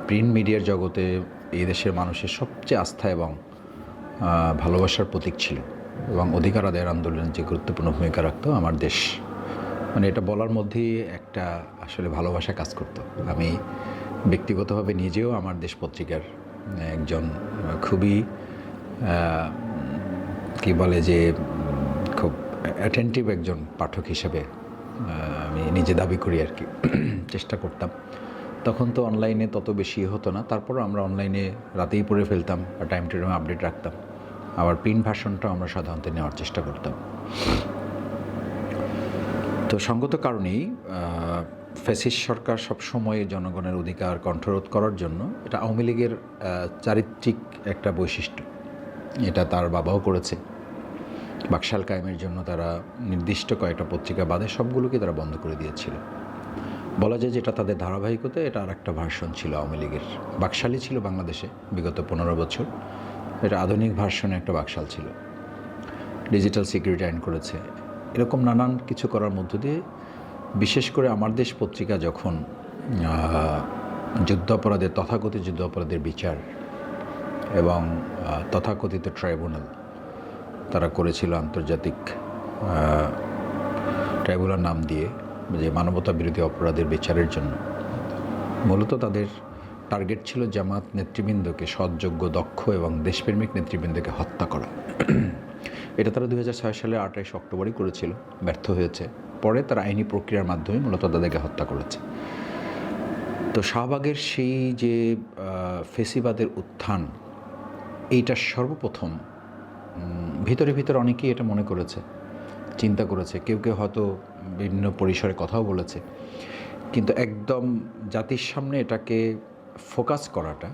Print মিডিয়ার জগতে এই দেশের মানুষের সবচেয়ে আস্থা এবং ভালোবাসার প্রতীক ছিল এবং অধিকার আদায়ের আন্দোলনে যে গুরুত্বপূর্ণ ভূমিকা রাখতো আমার দেশ। মানে এটা বলার মধ্যেই একটা আসলে ভালোবাসা কাজ করতো। আমি ব্যক্তিগতভাবে নিজেও আমার দেশ পত্রিকার একজন খুবই কি বলে যে খুব অ্যাটেন্টিভ একজন পাঠক হিসেবে আমি নিজে দাবি করি আর কি। চেষ্টা করতাম। তখন তো অনলাইনে তত বেশি হতো না, তারপরও আমরা অনলাইনে রাতেই পড়ে ফেলতাম, টাইম টু টাইম আপডেট রাখতাম। আবার প্রিন্ট ভার্সনটাও আমরা সাধারণত নেওয়ার চেষ্টা করতাম। তো সঙ্গত কারণেই ফ্যাসিস্ট সরকার সবসময় জনগণের অধিকার কণ্ঠরোধ করার জন্য, এটা আওয়ামী লীগের চারিত্রিক একটা বৈশিষ্ট্য। এটা তার বাবাও করেছে। বাকশাল কায়েমের জন্য তারা নির্দিষ্ট কয়েকটা পত্রিকা বাদে সবগুলোকে তারা বন্ধ করে দিয়েছিল। বলা যায় যে এটা তাদের ধারাবাহিকতা, এটা আর একটা ভার্সন ছিল আওয়ামী লীগের। বাকশালই ছিল বাংলাদেশে বিগত 15 বছর। এটা আধুনিক ভার্সনে একটা বাকশাল ছিল। ডিজিটাল সিকিউরিটি আইন করেছে। এরকম নানান কিছু করার মধ্য দিয়ে বিশেষ করে আমার দেশ পত্রিকা যখন যুদ্ধাপরাধের তথাকথিত যুদ্ধাপরাধের বিচার এবং তথাকথিত ট্রাইব্যুনাল তারা করেছিল, আন্তর্জাতিক ট্রাইব্যুনাল নাম দিয়ে, যে মানবতা বিরোধী অপরাধের বিচারের জন্য। মূলত তাদের টার্গেট ছিল জামাত নেতৃবৃন্দকে, সৎযোগ্য, দক্ষ এবং দেশপ্রেমিক নেতৃবৃন্দকে হত্যা করা। এটা তারা 2006 সালের 28 অক্টোবরই করেছিল, ব্যর্থ হয়েছে। পরে তারা আইনি প্রক্রিয়ার মাধ্যমে মূলত তাদেরকে হত্যা করেছে। তো শাহবাগের সেই যে ফেসিবাদের উত্থান, এইটা সর্বপ্রথম ভিতরে ভিতরে অনেকেই এটা মনে করেছে, চিন্তা করেছে, কেউ কেউ হয়তো বিভিন্ন পরিসরে কথাও বলেছে, কিন্তু একদম জাতির সামনে এটাকে ফোকাস করাটা,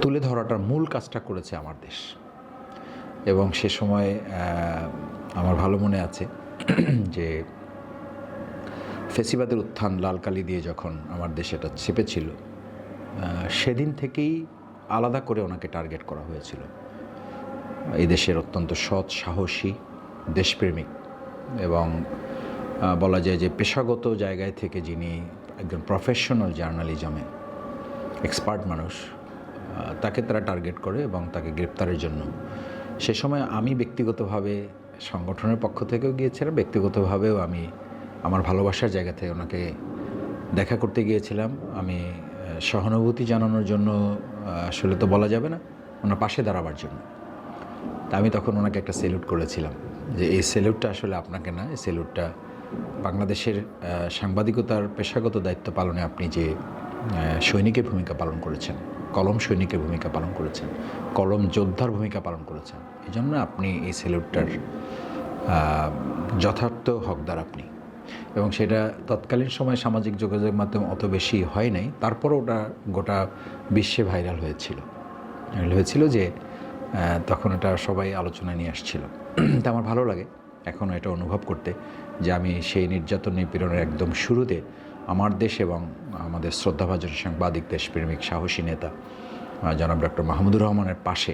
তুলে ধরাটার মূল কাজটা করেছে আমার দেশ। এবং সে সময় আমার ভালো মনে আছে যে ফেসিবাদের উত্থান লাল কালি দিয়ে যখন আমার দেশে এটা ছেপেছিল, সেদিন থেকেই আলাদা করে ওনাকে টার্গেট করা হয়েছিল। এই দেশের অত্যন্ত সৎ, সাহসী, দেশপ্রেমিক এবং বলা যায় যে পেশাগত জায়গায় থেকে যিনি একজন প্রফেশনাল জার্নালিজমে এক্সপার্ট মানুষ, তাকে তারা টার্গেট করে এবং তাকে গ্রেপ্তারের জন্য। সে সময় আমি ব্যক্তিগতভাবে সংগঠনের পক্ষ থেকেও গিয়েছিলাম, ব্যক্তিগতভাবেও আমি আমার ভালোবাসার জায়গা থেকে ওনাকে দেখা করতে গিয়েছিলাম। আমি সহানুভূতি জানানোর জন্য, আসলে তো বলা যাবে না, ওনার পাশে দাঁড়াবার জন্য। তা আমি তখন ওনাকে একটা সেলুট করেছিলাম, যে এই সেলুটটা আসলে আপনাকে না, এই সেলুটটা বাংলাদেশের সাংবাদিকতার পেশাগত দায়িত্ব পালনে আপনি যে সৈনিকের ভূমিকা পালন করেছেন, কলম সৈনিকের ভূমিকা পালন করেছেন, কলম যোদ্ধার ভূমিকা পালন করেছেন, এই জন্য আপনি এই সেলুটটার যথার্থ হকদার আপনি। এবং সেটা তৎকালীন সময় সামাজিক যোগাযোগ মাধ্যম অত বেশি হয় নাই, তারপরও ওটা গোটা বিশ্বে ভাইরাল হয়েছিল যে তখন এটা সবাই আলোচনায় নিয়ে আসছিল। তা আমার ভালো লাগে এখনও এটা অনুভব করতে, যে আমি সেই নির্যাতন নিপীড়নের একদম শুরুতে আমার দেশ এবং আমাদের শ্রদ্ধাভাজন সাংবাদিক, দেশপ্রেমিক, সাহসী নেতা জনাব ডক্টর মাহমুদুর রহমানের পাশে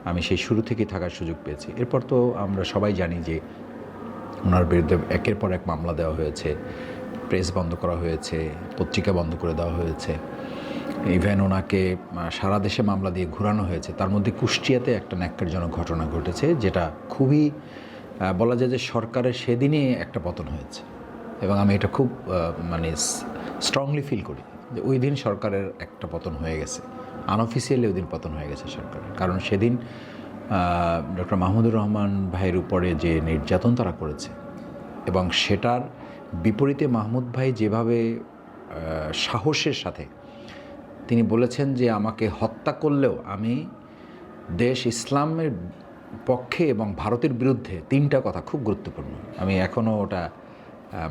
আমি সেই শুরু থেকেই থাকার সুযোগ পেয়েছি। এরপর তো আমরা সবাই জানি যে ওনার বিরুদ্ধে একের পর এক মামলা দেওয়া হয়েছে, প্রেস বন্ধ করা হয়েছে, পত্রিকা বন্ধ করে দেওয়া হয়েছে, ইভেন ওনাকে সারা দেশে মামলা দিয়ে ঘোরানো হয়েছে। তার মধ্যে কুষ্টিয়াতে একটা ন্যাক্কারজনক ঘটনা ঘটেছে, যেটা খুবই বলা যায় যে সরকারের সেদিনই একটা পতন হয়েছে। এবং আমি এটা খুব স্ট্রংলি ফিল করি যে ওই দিন সরকারের একটা পতন হয়ে গেছে, আনঅফিসিয়ালি ওই দিন পতন হয়ে গেছে সরকারের। কারণ সেদিন ডক্টর মাহমুদুর রহমান ভাইয়ের উপরে যে নির্যাতন তারা করেছে, এবং সেটার বিপরীতে মাহমুদ ভাই যেভাবে সাহসের সাথে তিনি বলেছেন যে আমাকে হত্যা করলেও আমি দেশ ইসলামের পক্ষে এবং ভারতের বিরুদ্ধে, 3টা কথা খুব গুরুত্বপূর্ণ। আমি এখনও ওটা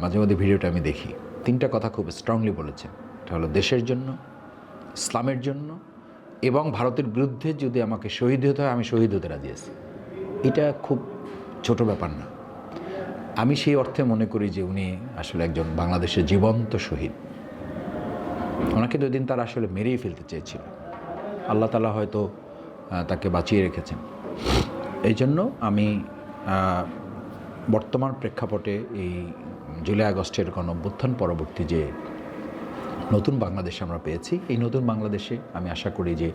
মাঝে মধ্যে ভিডিওটা আমি দেখি, 3টা কথা খুব স্ট্রংলি বলেছেন। এটা হলো দেশের জন্য, ইসলামের জন্য এবং ভারতের বিরুদ্ধে যদি আমাকে শহীদ হতে হয়, আমি শহীদ হতে রাজি আছি। এটা খুব ছোট ব্যাপার না। আমি সেই অর্থে মনে করি যে উনি আসলে একজন বাংলাদেশের জীবন্ত শহীদ। ওনাকে তো দিন তারা আসলে মেরেই ফেলতে চেয়েছিল, আল্লাহ তাআলা হয়তো তাকে বাঁচিয়ে রেখেছেন। এই জন্য আমি বর্তমান প্রেক্ষাপটে এই জুলাই আগস্টের গণঅভ্যুত্থান পরবর্তী যে নতুন বাংলাদেশ আমরা পেয়েছি। এই নতুন বাংলাদেশে আমি আশা করি যে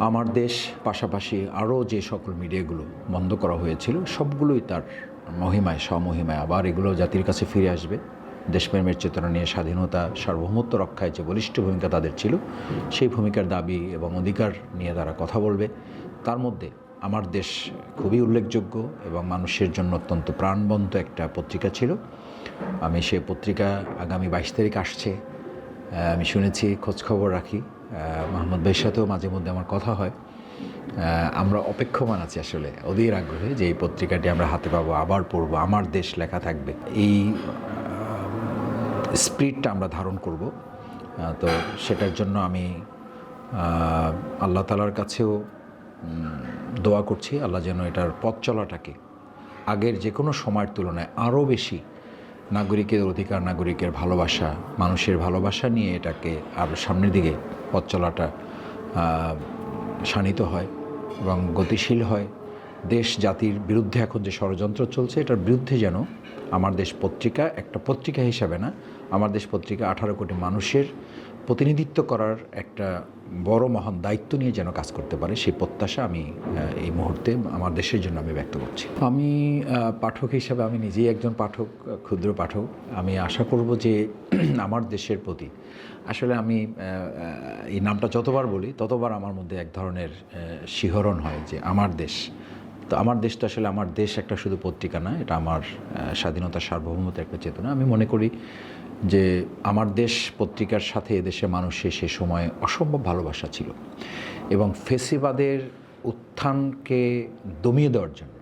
আমার দেশ পাশাপাশি আরও যে সকল মিডিয়াগুলো বন্ধ করা হয়েছিল সবগুলোই তার মহিমায় স্বমহিমায় আবার এগুলো জাতির কাছে ফিরে আসবে। দেশপ্রেমের চেতনা নিয়ে স্বাধীনতা সার্বভৌমত্ব রক্ষায় যে বলিষ্ঠ ভূমিকা তাদের ছিল, সেই ভূমিকার দাবি এবং অধিকার নিয়ে তারা কথা বলবে। তার মধ্যে আমার দেশ খুবই উল্লেখযোগ্য এবং মানুষের জন্য অত্যন্ত প্রাণবন্ত একটা পত্রিকা ছিল। আমি সেই পত্রিকা আগামী 22 তারিখ আসছে, আমি শুনেছি, খোঁজখবর রাখি, মাহমুদ ভাইয়ের সাথেও মাঝে মধ্যে আমার কথা হয়। আমরা অপেক্ষমান আছি আসলে অধীর আগ্রহে যে এই পত্রিকাটি আমরা হাতে পাবো, আবার পড়বো, আমার দেশ লেখা থাকবে, এই স্পিরিটটা আমরা ধারণ করব। তো সেটার জন্য আমি আল্লাহ তাআলার কাছেও দোয়া করছি, আল্লাহ যেন এটার পথ চলাটাকে আগের যে কোনো সময়ের তুলনায় আরও বেশি নাগরিকের অধিকার, নাগরিকের ভালোবাসা, মানুষের ভালোবাসা নিয়ে এটাকে আরও সামনের দিকে পথ চলাটা শানিত হয় এবং গতিশীল হয়। দেশ জাতির বিরুদ্ধে এখন যে ষড়যন্ত্র চলছে, এটার বিরুদ্ধে যেন আমার দেশ পত্রিকা একটা পত্রিকা হিসাবে না, আমার দেশ পত্রিকা 18 কোটি মানুষের প্রতিনিধিত্ব করার একটা বড় মহান দায়িত্ব নিয়ে যেন কাজ করতে পারে, সেই প্রত্যাশা আমি এই মুহূর্তে আমার দেশের জন্য আমি ব্যক্ত করছি। আমি পাঠক হিসাবে, আমি নিজেই একজন পাঠক, ক্ষুদ্র পাঠক। আমি আশা করব যে আমার দেশের প্রতি আসলে আমি এই নামটা যতবার বলি ততবার আমার মধ্যে এক ধরনের শিহরণ হয় যে আমার দেশ। তো আমার দেশটা আসলে আমার দেশ একটা শুধু পত্রিকা না, এটা আমার স্বাধীনতা সার্বভৌমত্বের একটা চেতনা। আমি মনে করি যে আমার দেশ পত্রিকার সাথে এদেশের মানুষের সে সময় অসম্ভব ভালোবাসা ছিল এবং ফেসিবাদের উত্থানকে দমিয়ে দেওয়ার জন্য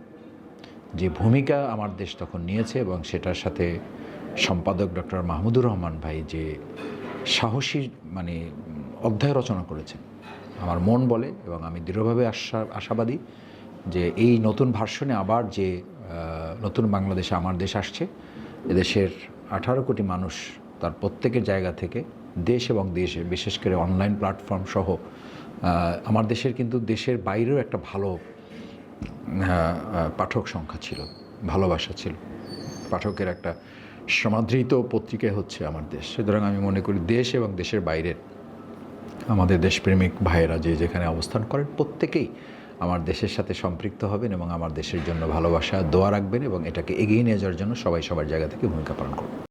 যে ভূমিকা আমার দেশ তখন নিয়েছে এবং সেটার সাথে সম্পাদক ডক্টর মাহমুদুর রহমান ভাই যে সাহসী অধ্যায় রচনা করেছেন, আমার মন বলে এবং আমি দৃঢ়ভাবে আশাবাদী যে এই নতুন ভার্সনে আবার যে নতুন বাংলাদেশে আমার দেশ আসছে, এদেশের 18 কোটি মানুষ তার প্রত্যেকের জায়গা থেকে দেশ এবং দেশে, বিশেষ করে অনলাইন প্ল্যাটফর্ম সহ আমার দেশের কিন্তু দেশের বাইরেও একটা ভালো পাঠক সংখ্যা ছিল, ভালোবাসা ছিল, পাঠকের একটা সমাদৃত পত্রিকা হচ্ছে আমার দেশ। সুতরাং আমি মনে করি দেশ এবং দেশের বাইরের আমাদের দেশপ্রেমিক ভাইয়েরা যে যেখানে অবস্থান করেন প্রত্যেকেই আমার দেশের সাথে সম্পৃক্ত হবেন এবং আমার দেশের জন্য ভালোবাসা দোয়া রাখবেন এবং এটাকে এগিয়ে নিয়ে যাওয়ার জন্য সবাই সবার জায়গা থেকে ভূমিকা পালন করবেন।